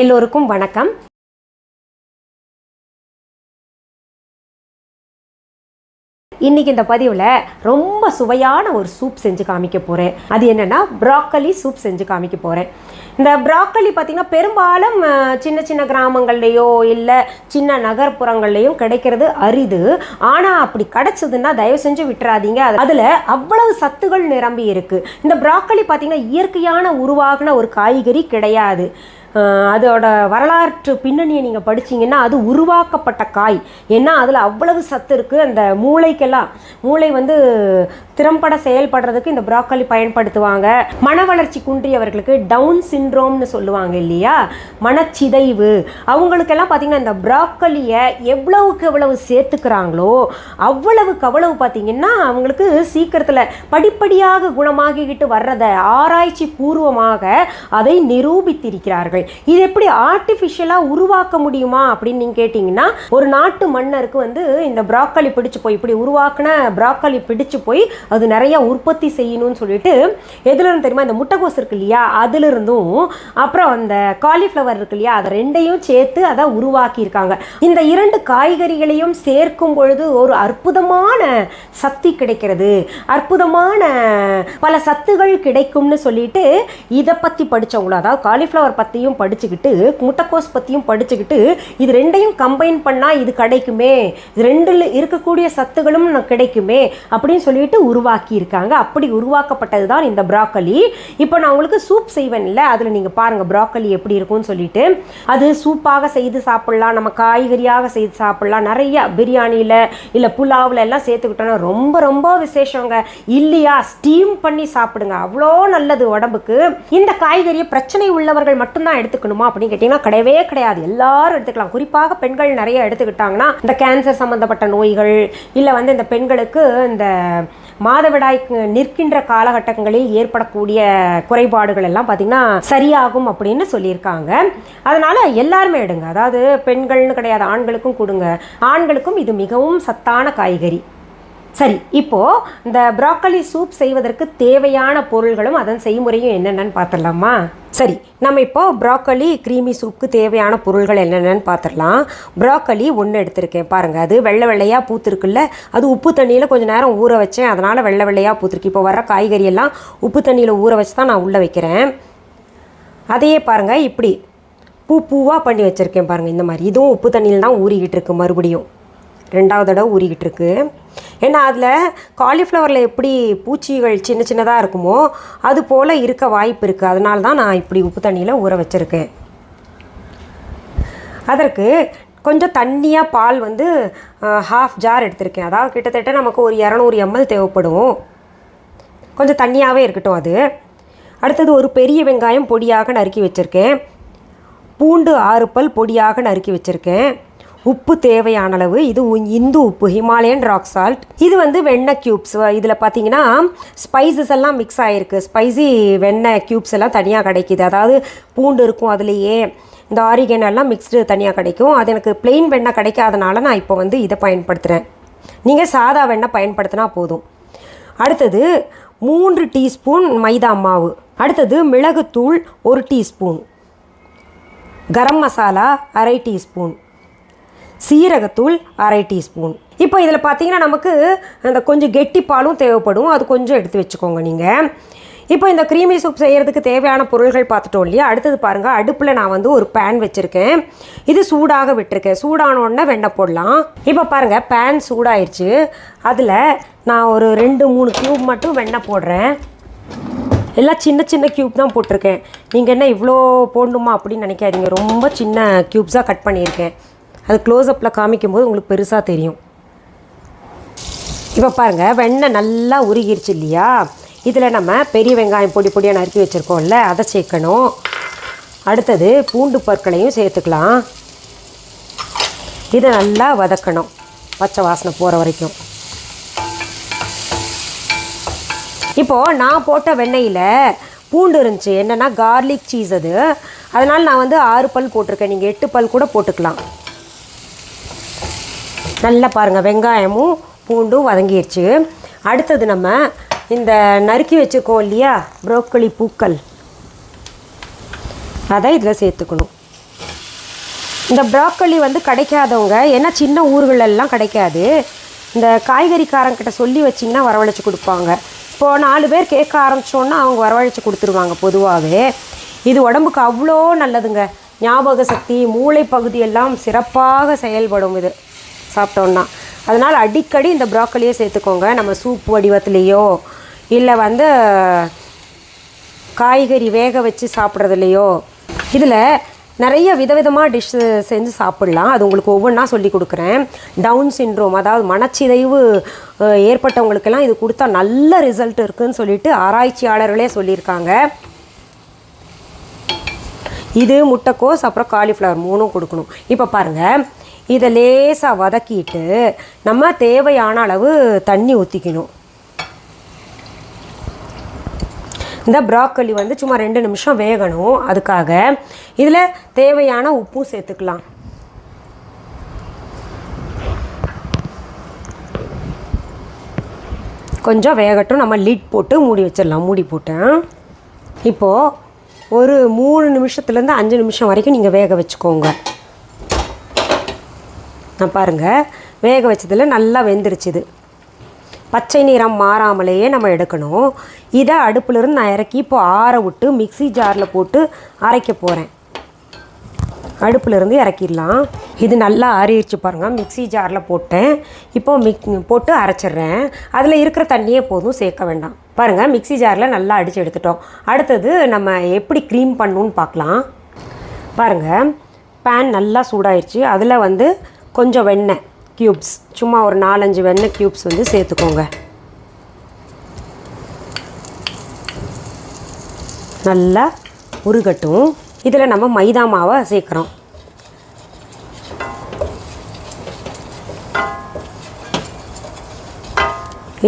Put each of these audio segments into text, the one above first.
எல்லோருக்கும் வணக்கம். இன்னைக்கு இந்த பதிவில் ரொம்ப சுவையான ஒரு சூப் செஞ்சு காமிக்க போகிறேன். அது என்னென்னா ப்ராக்கலி சூப் செஞ்சு காமிக்க போகிறேன். இந்த ப்ராக்கலி பார்த்திங்கன்னா பெரும்பாலும் சின்ன சின்ன கிராமங்கள்லேயோ இல்லை சின்ன நகர்ப்புறங்கள்லேயும் கிடைக்கிறது அரிது. ஆனால் அப்படி கிடச்சதுன்னா தயவு செஞ்சு விட்டுறாதீங்க. அதில் அவ்வளவு சத்துகள் நிரம்பி இருக்குது. இந்த ப்ராக்கலி பார்த்திங்கன்னா இயற்கையான உருவாகின ஒரு காய்கறி கிடையாது. அதோட வரலாற்று பின்னணியை நீங்கள் படிச்சிங்கன்னா அது உருவாக்கப்பட்ட காய். ஏன்னா அதில் அவ்வளவு சத்து இருக்குது. அந்த மூளைக்கெல்லாம் மூளை திறம்பட செயல்படுறதுக்கு இந்த ப்ராக்கலி பயன்படுத்துவாங்க. மன வளர்ச்சி குன்றியவர்களுக்கு டவுன் சிண்ட்ரோம்னு சொல்லுவாங்க இல்லையா, மனச்சிதைவு, அவங்களுக்கெல்லாம் பார்த்திங்கன்னா இந்த ப்ராக்கலியை எவ்வளவுக்கு எவ்வளவு சேர்த்துக்கிறாங்களோ அவ்வளவுக்கு அவ்வளவு பார்த்திங்கன்னா அவங்களுக்கு சீக்கிரத்தில் படிப்படியாக குணமாகிக்கிட்டு வர்றதை ஆராய்ச்சி பூர்வமாக அதை நிரூபித்திருக்கிறார்கள். இது எப்படி ஆர்டிஃபிஷியலாக உருவாக்க முடியுமா அப்படின்னு நீங்கள் கேட்டிங்கன்னா, ஒரு நாட்டு மன்னருக்கு இந்த ப்ராக்கலி பிடிச்சு போய் இப்படி உருவாக்கின ப்ராக்கலி பிடிச்சு போய் அது நிறைய உற்பத்தி செய்யணும்னு சொல்லிட்டு எதுலேருந்து தெரியுமா, இந்த முட்டைகோஸ் இருக்கு இல்லையா அதிலிருந்தும் அப்புறம் அந்த காலிஃப்ளவர் இருக்கு இல்லையா அதை ரெண்டையும் சேர்த்து அதை உருவாக்கியிருக்காங்க. இந்த இரண்டு காய்கறிகளையும் சேர்க்கும் பொழுது ஒரு அற்புதமான சக்தி கிடைக்கிறது, அற்புதமான பல சத்துகள் கிடைக்கும்னு சொல்லிட்டு இதை பற்றி படித்தவங்களோ, அதாவது காலிஃப்ளவர் பற்றியும் படிச்சுக்கிட்டு முட்டைக்கோஸ் பற்றியும் படிச்சுக்கிட்டு இது ரெண்டையும் கம்பைன் பண்ணால் இது கிடைக்குமே, இது ரெண்டில் இருக்கக்கூடிய சத்துகளும் கிடைக்குமே அப்படின்னு சொல்லிட்டு உருவாக்கி இருக்காங்க. அப்படி உருவாக்கப்பட்டது தான் இந்த ப்ராக்கலி. இப்போ நான் உங்களுக்கு சூப் செய்வேன் இல்லை, அதில் நீங்கள் பாருங்கள் ப்ராக்கலி எப்படி இருக்கும்னு சொல்லிட்டு. அது சூப்பாக செய்து சாப்பிட்லாம், நம்ம காய்கறியாக செய்து சாப்பிட்லாம், நிறைய பிரியாணியில் இல்லை புலாவில் எல்லாம் சேர்த்துக்கிட்டோன்னா ரொம்ப ரொம்ப விசேஷங்க. இல்லையா ஸ்டீம் பண்ணி சாப்பிடுங்க, அவ்வளோ நல்லது உடம்புக்கு. இந்த காய்கறியை பிரச்சனை உள்ளவர்கள் மட்டும்தான் எடுத்துக்கணுமா அப்படின்னு கேட்டிங்கன்னா கிடையவே கிடையாது, எல்லாரும் எடுத்துக்கலாம். குறிப்பாக பெண்கள் நிறைய எடுத்துக்கிட்டாங்கன்னா இந்த கேன்சர் சம்மந்தப்பட்ட நோய்கள் இல்லை இந்த பெண்களுக்கு இந்த மாதவிடாய் நிற்கின்ற காலகட்டங்களில் ஏற்படக்கூடிய குறைபாடுகள் எல்லாம் பார்த்திங்கன்னா சரியாகும் அப்படின்னு சொல்லியிருக்காங்க. அதனால் எல்லாருமே எடுங்க, அதாவது பெண்கள்னு கிடையாது, ஆண்களுக்கும் கொடுங்க. ஆண்களுக்கும் இது மிகவும் சத்தான காய்கறி. சரி, இப்போது இந்த ப்ராக்கலி சூப் செய்வதற்கு தேவையான பொருள்களும் அதன் செய்முறையும் என்னென்னு பார்த்துடலாமா? சரி, நம்ம இப்போது ப்ராக்கலி க்ரீமி சூப்புக்கு தேவையான பொருள்கள் என்னென்னு பார்த்துடலாம். ப்ராக்கலி ஒன்று எடுத்திருக்கேன் பாருங்கள், அது வெள்ளை வெள்ளையாக பூத்துருக்குல்ல, அது உப்பு தண்ணியில் கொஞ்சம் நேரம் ஊற வச்சேன், அதனால் வெள்ளை வெள்ளையாக பூத்துருக்கு. இப்போ வர்ற காய்கறியெல்லாம் உப்பு தண்ணியில் ஊற வச்சு தான் நான் உள்ளே வைக்கிறேன். அதையே பாருங்கள், இப்படி பூவாக பண்ணி வச்சுருக்கேன் பாருங்கள், இந்த மாதிரி. இதுவும் உப்பு தண்ணியில் தான் ஊறிக்கிட்டு இருக்குது, மறுபடியும் ரெண்டாவது தடவை ஊறிக்கிட்டு இருக்கு. ஏன்னா அதில் காலிஃப்ளவரில் எப்படி பூச்சிகள் சின்ன சின்னதாக இருக்குமோ அது போல் இருக்க வாய்ப்பு இருக்குது. அதனால தான் நான் இப்படி உப்பு தண்ணியில் ஊற வச்சுருக்கேன். அதற்கு கொஞ்சம் தண்ணியாக பால் ஹாஃப் ஜார் எடுத்திருக்கேன். அதாவது கிட்டத்தட்ட நமக்கு ஒரு 200 ml தேவைப்படும். கொஞ்சம் தண்ணியாகவே இருக்கட்டும் அது. அடுத்தது ஒரு பெரிய வெங்காயம் பொடியாக நறுக்கி வச்சுருக்கேன். பூண்டு 6 பல் பொடியாக நறுக்கி வச்சுருக்கேன். உப்பு தேவையான அளவு, இது இந்து உப்பு, ஹிமாலயன் ராக் சால்ட். இது வெண்ணெய் க்யூப்ஸ். இதில் பார்த்தீங்கன்னா ஸ்பைசஸ் எல்லாம் மிக்ஸ் ஆகிருக்கு. ஸ்பைசி வெண்ணெய் க்யூப்ஸ் எல்லாம் தனியாக கிடைக்கிது. அதாவது பூண்டு இருக்கும் அதுலேயே, இந்த ஆரிகன் எல்லாம் மிக்ஸ்டு தனியாக கிடைக்கும். அது எனக்கு பிளெயின் வெண்ணெய் கிடைக்காதனால நான் இப்போ இதை பயன்படுத்துகிறேன். நீங்கள் சாதா வெண்ணெய் பயன்படுத்தினா போதும். அடுத்தது 3 டீஸ்பூன் மைதா மாவு. அடுத்தது மிளகுத்தூள் 1 டீஸ்பூன், கரம் மசாலா 1/2 டீஸ்பூன், சீரகத்தூள் 1/2 டீஸ்பூன். இப்போ இதில் பார்த்தீங்கன்னா நமக்கு அந்த கொஞ்சம் கெட்டி பாலும் தேவைப்படும், அது கொஞ்சம் எடுத்து வச்சுக்கோங்க நீங்கள். இப்போ இந்த க்ரீமி சூப் செய்கிறதுக்கு தேவையான பொருள்கள் பார்த்துட்டோம் இல்லையா. அடுத்தது பாருங்கள், அடுப்பில் நான் ஒரு பேன் வச்சுருக்கேன். இது சூடாக விட்டுருக்கேன். சூடானோடனே வெண்ணெய் போடலாம். இப்போ பாருங்கள், பேன் சூடாயிருச்சு. அதில் நான் ஒரு 2-3 க்யூப் மட்டும் வெண்ணெய் போடுறேன். எல்லாம் சின்ன சின்ன க்யூப் தான் போட்டிருக்கேன். நீங்கள் என்ன இவ்வளோ போடணுமா அப்படின்னு நினைக்காதீங்க, ரொம்ப சின்ன க்யூப்ஸாக கட் பண்ணியிருக்கேன். அது க்ளோஸ்அப்பில் காமிக்கும்போது உங்களுக்கு பெருசாக தெரியும். இப்போ பாருங்கள், வெண்ணெய் நல்லா உருகிருச்சு இல்லையா. இதில் நம்ம பெரிய வெங்காயம் பொடியாக நறுக்கி வச்சுருக்கோம்ல, அதை சேர்க்கணும். அடுத்தது பூண்டு பற்களையும் சேர்த்துக்கலாம். இதை நல்லா வதக்கணும், பச்சை வாசனை போகிற வரைக்கும். இப்போது நான் போட்ட வெண்ணெயில் பூண்டு இருந்துச்சு, என்னென்னா கார்லிக் சீஸ் அது. அதனால் நான் 6 பல் போட்டிருக்கேன், நீங்கள் 8 பல் கூட போட்டுக்கலாம். நல்லா பாருங்கள், வெங்காயமும் பூண்டும் வதங்கிடுச்சு. அடுத்தது நம்ம இந்த நறுக்கி வச்சுருக்கோம் இல்லையா ப்ரோக்கலி பூக்கள், அதை இதில் சேர்த்துக்கணும். இந்த ப்ராக்கோலி வந்து கிடைக்காதவங்க, ஏன்னா சின்ன ஊர்களெல்லாம் கிடைக்காது, இந்த காய்கறிக்காரங்கிட்ட சொல்லி வச்சிங்கன்னா வரவழைச்சி கொடுப்பாங்க. இப்போது 4 பேர் கேட்க ஆரம்பித்தோன்னா அவங்க வரவழைச்சி கொடுத்துருவாங்க. பொதுவாகவே இது உடம்புக்கு அவ்வளோ நல்லதுங்க. ஞாபக சக்தி, மூளை பகுதியெல்லாம் சிறப்பாக செயல்படும் இது சாப்பிட்டோன்னா. அதனால் அடிக்கடி இந்த ப்ராக்கோலியை சேர்த்துக்கோங்க. நம்ம சூப் வடிவத்துலேயோ இல்லை வந்து காய்கறி வேக வச்சு சாப்பிட்றதுலையோ. இதில் நிறைய விதவிதமாக டிஷ்ஷு செஞ்சு சாப்பிட்லாம். அது உங்களுக்கு ஒவ்வொன்றா சொல்லி கொடுக்குறேன். டவுன் சிண்ட்ரோம், அதாவது மனச்சிதைவு ஏற்பட்டவங்களுக்கெல்லாம் இது கொடுத்தா நல்ல ரிசல்ட் இருக்குதுன்னு சொல்லிட்டு ஆராய்ச்சியாளர்களே சொல்லியிருக்காங்க. இது முட்டைக்கோஸ் அப்புறம் காலிஃப்ளவர் 3ம் கொடுக்கணும். இப்போ பாருங்கள், இதை லேசாக வதக்கிட்டு நம்ம தேவையான அளவு தண்ணி ஊற்றிக்கணும். இந்த ப்ராக்கோலி வந்து சும்மா 2 நிமிஷம் வேகணும். அதுக்காக இதில் தேவையான உப்பும் சேர்த்துக்கலாம். கொஞ்சம் வேகட்டும், நம்ம லிட் போட்டு மூடி வச்சிடலாம். மூடி போட்டேன். இப்போது ஒரு 3 நிமிஷத்துலேருந்து 5 நிமிஷம் வரைக்கும் நீங்கள் வேக வச்சுக்கோங்க. நான் பாருங்கள், வேக வச்சதில் நல்லா வெந்துருச்சுது. பச்சை நிறம் மாறாமலேயே நம்ம எடுக்கணும். இதை அடுப்புலேருந்து நான் இறக்கி இப்போ ஆற விட்டு மிக்ஸி ஜாரில் போட்டு அரைக்க போகிறேன். அடுப்புலேருந்து இறக்கிடலாம். இது நல்லா ஆறிடுச்சு பாருங்கள். மிக்ஸி ஜாரில் போட்டேன். இப்போது போட்டு அரைச்சிட்றேன். அதில் இருக்கிற தண்ணியே போதும், சேர்க்க வேண்டாம். பாருங்கள், மிக்ஸி ஜாரில் நல்லா அடித்து எடுத்துட்டோம். அடுத்தது நம்ம எப்படி க்ரீம் பண்ணணுன்னு பார்க்கலாம். பாருங்கள், பேன் நல்லா சூடாயிடுச்சு. அதில் வந்து கொஞ்சம் வெண்ணெய் க்யூப்ஸ், சும்மா ஒரு 4-5 வெண்ணெய் க்யூப்ஸ் வந்து சேர்த்துக்கோங்க. நல்லா உருகட்டும். இதில் நம்ம மைதா மாவை சேர்க்குறோம்.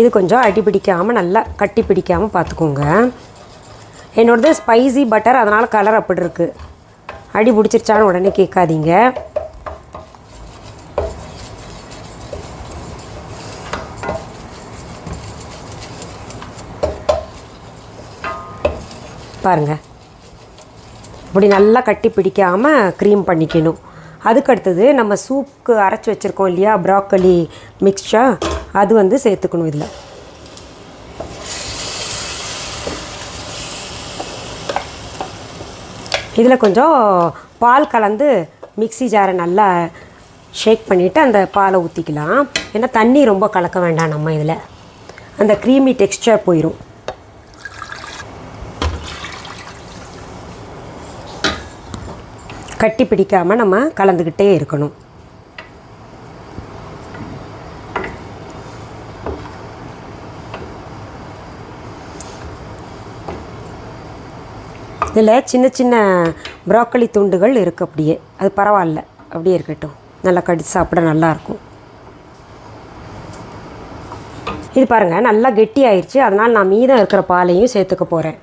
இது கொஞ்சம் அடி பிடிக்காமல், நல்லா கட்டி பிடிக்காமல் பார்த்துக்கோங்க. என்னோடது ஸ்பைசி பட்டர், அதனால் கலர் அப்படி இருக்குது. அடி பிடிச்சிருச்சான்னு உடனே கேட்காதீங்க. பாருங்கள், இப்படி நல்லா கட்டி பிடிக்காமல் க்ரீம் பண்ணிக்கணும். அதுக்கடுத்தது நம்ம சூப்புக்கு அரைச்சி வச்சுருக்கோம் இல்லையா, ப்ராக்கோலி மிக்ஸ்சர், அது வந்து சேர்த்துக்கணும். இதில் கொஞ்சம் பால் கலந்து மிக்ஸி ஜாரை நல்லா ஷேக் பண்ணிவிட்டு அந்த பாலை ஊற்றிக்கலாம். ஏன்னா தண்ணி ரொம்ப கலக்க வேண்டாம். நம்ம இதில் அந்த க்ரீமி டெக்ஸ்சர் போயிடும். கட்டி பிடிக்காமல் நம்ம கலந்துக்கிட்டே இருக்கணும். இதில் சின்ன சின்ன ப்ராக்கோலி துண்டுகள் இருக்குது. அப்படியே அது பரவாயில்ல, அப்படியே இருக்கட்டும். நல்லா கடிச்சு சாப்பிட நல்லாயிருக்கும். இது பாருங்கள், நல்லா கெட்டி ஆயிடுச்சு. அதனால் நான் மீதம் இருக்கிற பாலையும் சேர்த்துக்க போகிறேன்.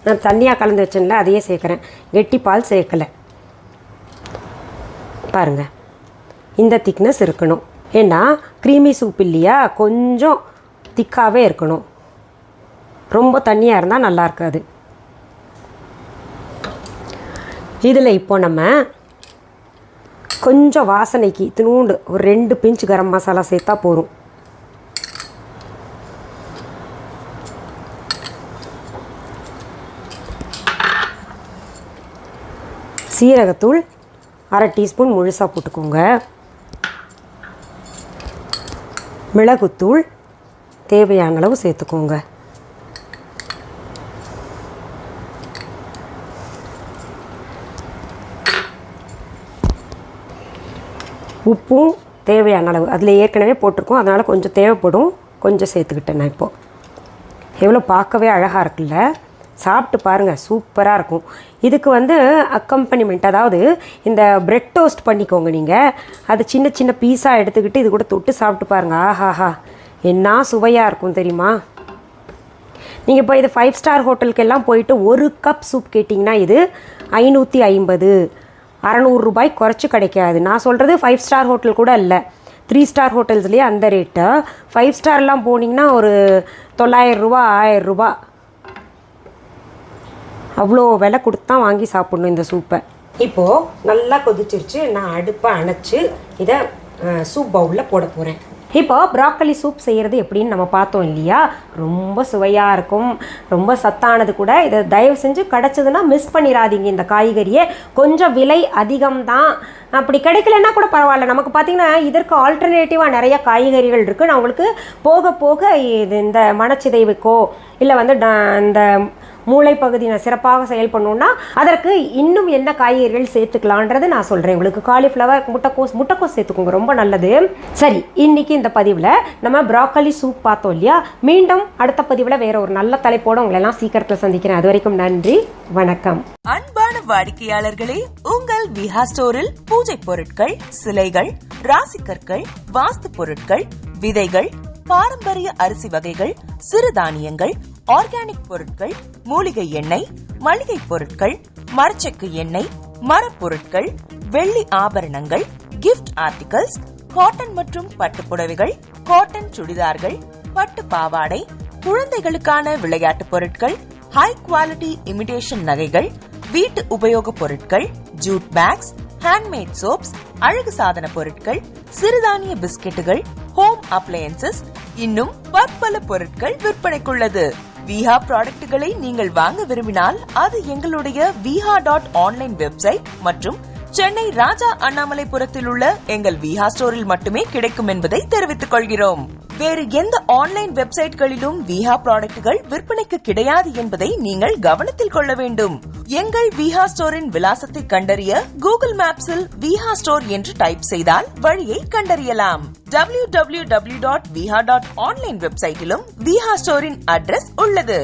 நான் தண்ணியாக கலந்து வச்சேன்ல, அதையே சேர்க்குறேன். கெட்டி பால் சேர்க்கலை. பாருங்கள், இந்த திக்னஸ் இருக்கணும். ஏன்னா க்ரீமி சூப் இல்லையா, கொஞ்சம் திக்காகவே இருக்கணும். ரொம்ப தண்ணியாக இருந்தால் நல்லா இருக்காது. இதில் இப்போ நம்ம கொஞ்சம் வாசனைக்கு இத்தினூண்டு ஒரு 2 பிஞ்ச் கரம் மசாலா சேர்த்தா போதும். சீரகத்தூள் 1/2 டீஸ்பூன் முழுசாக போட்டுக்கோங்க. மிளகுத்தூள் தேவையான அளவு சேர்த்துக்கோங்க. உப்பும் தேவையான அளவு, அதில் ஏற்கனவே போட்டிருக்கோம், அதனால் கொஞ்சம் தேவைப்படும், கொஞ்சம் சேர்த்துக்கிட்டேன் நான். இப்போது எவ்வளோ பார்க்கவே அழகாக இருக்குல்ல, சாப்பிட்டு பாருங்கள், சூப்பராக இருக்கும். இதுக்கு வந்து அக்கம்பனிமெண்ட், அதாவது இந்த பிரெட் டோஸ்ட் பண்ணிக்கோங்க. நீங்கள் அது சின்ன சின்ன பீஸாக எடுத்துக்கிட்டு இது கூட தொட்டு சாப்பிட்டு பாருங்கள். ஆஹாஹா, என்ன சுவையாக இருக்கும் தெரியுமா. நீங்கள் இப்போ இது 5 ஸ்டார் ஹோட்டலுக்கெல்லாம் போயிட்டு 1 கப் சூப் கேட்டிங்கன்னா இது 550, 600 ரூபாய் குறைச்சி கிடைக்காது. நான் சொல்கிறது 5 ஸ்டார் ஹோட்டல் கூட இல்லை, 3 ஸ்டார் ஹோட்டல்ஸ்லேயே அந்த ரேட்டு. 5 ஸ்டார்லாம் போனீங்கன்னா ஒரு 900 ரூபா, 1000 ரூபா, அவ்வளோ விலை கொடுத்து தான் வாங்கி சாப்பிட்ணும் இந்த சூப்பை. இப்போ நல்லா கொதிச்சிருச்சு. நான் அடுப்பை அணைச்சு இதை சூப் பவுலில் போட போகிறேன். இப்போ ப்ராக்கலி சூப் செய்கிறது எப்படின்னு நம்ம பார்த்தோம் இல்லையா? ரொம்ப சுவையாக இருக்கும், ரொம்ப சத்தானது கூட. இதை தயவு செஞ்சு கிடச்சதுன்னா மிஸ் பண்ணிடாதீங்க. இந்த காய்கறியை கொஞ்சம் விலை அதிகம்தான், அப்படி கிடைக்கலன்னா கூட பரவாயில்ல. நமக்கு பார்த்திங்கன்னா இதற்கு ஆல்டர்னேட்டிவாக நிறைய காய்கறிகள் இருக்குது. நான் உங்களுக்கு போக போக இது இந்த மனச்சிதைவுக்கோ இல்லை வந்து இந்த மூளை பகுதி நான் சிறப்பாக செயல்படணுன்னா அதற்கு இன்னும் என்ன காய்கறிகள் சேர்த்துக்கலான்றது நான் சொல்கிறேன் உங்களுக்கு. காலிஃப்ளவர், முட்டைக்கோஸ் சேர்த்துக்கோங்க, ரொம்ப நல்லது. சரி, இன்னைக்கு இந்த பதிவில் நம்ம ப்ராக்கலி சூப் பார்த்தோம் இல்லையா? மீண்டும் அடுத்த பதிவில் வேற ஒரு நல்ல தலைப்போடு உங்களை எல்லாம் சீக்கிரத்தில் சந்திக்கிறேன். அது வரைக்கும் நன்றி, வணக்கம். அன்பான வாடிக்கையாளர்களே, உங்கள் விஹா ஸ்டோரில் பூஜை பொருட்கள், சிலைகள், ராசிக்கற்கள், வாஸ்து பொருட்கள், விதைகள், பாரம்பரிய அரிசி வகைகள், சிறுதானியங்கள், ஆர்கானிக் பொருட்கள், மூலிகை எண்ணெய், மளிகை பொருட்கள், மரச்செக்கு எண்ணெய், மரப்பொருட்கள், வெள்ளி ஆபரணங்கள், கிஃப்ட் ஆர்டிகல்ஸ், காட்டன் மற்றும் பட்டு புடவைகள், காட்டன் சுடிதார்கள், பட்டு பாவாடை, குழந்தைகளுக்கான விளையாட்டு பொருட்கள், ஹை குவாலிட்டி இமிடேஷன் நகைகள், வீட்டு உபயோக பொருட்கள், ஜூட் பேக்ஸ், ஹேண்ட்மேட் சோப்ஸ், அழகு சாதன பொருட்கள், சிறுதானிய பிஸ்கெட்டுகள், ஹோம் அப்ளையன்சஸ், இன்னும் பற்பல பொருட்கள் விற்பனைக்குள்ளது. விஹா ப்ராடக்ட்களை நீங்கள் வாங்க விரும்பினால் அது எங்களுடைய viha.online வெப்சைட் மற்றும் சென்னை ராஜா அண்ணாமலைபுரத்தில் உள்ள எங்கள் விஹா ஸ்டோரில் மட்டுமே கிடைக்கும் என்பதை தெரிவித்துக் கொள்கிறோம். வேறு எந்த ஆன்லைன் வெப்சைட்களிலும் விஹா ப்ராடக்ட்கள் விற்பனைக்கு கிடையாது என்பதை நீங்கள் கவனத்தில் கொள்ள வேண்டும். எங்கள் விஹா ஸ்டோரின் விலாசத்தை கண்டறிய கூகுள் மேப்ஸில் விஹா ஸ்டோர் என்று டைப் செய்தால் வழியை கண்டறியலாம். www.viha.online வெப்சைட்டிலும் விஹா ஸ்டோரின் அட்ரஸ் உள்ளது.